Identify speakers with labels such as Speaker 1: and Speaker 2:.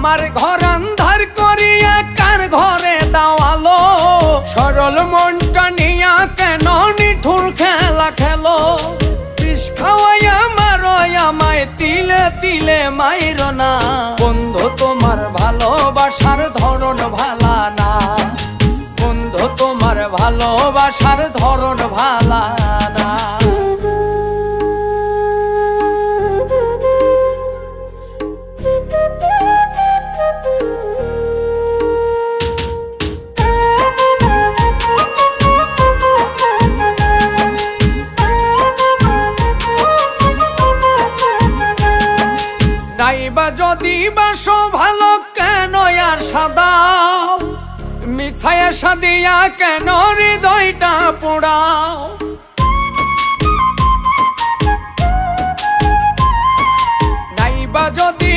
Speaker 1: আমার ঘর আন্ধার করিয়া কার ঘরে দাওয়ালো সরল মনটা নিয়া কেন নিঠুর খেলা খেলো বিষ খাওয়াইয়া মারো আমায় তিলে তিলে মাইরো না বন্ধু তোমার ভালোবাসার ধরন ভালা না বন্ধু তোমার ভালোবাসার ধরন ভালা না নাইবা যদি বাসো ভালো কেন আর সাদাও মিছায়া সাদিয়া কেন হৃদয়টা পোড়াও নাইবা যদি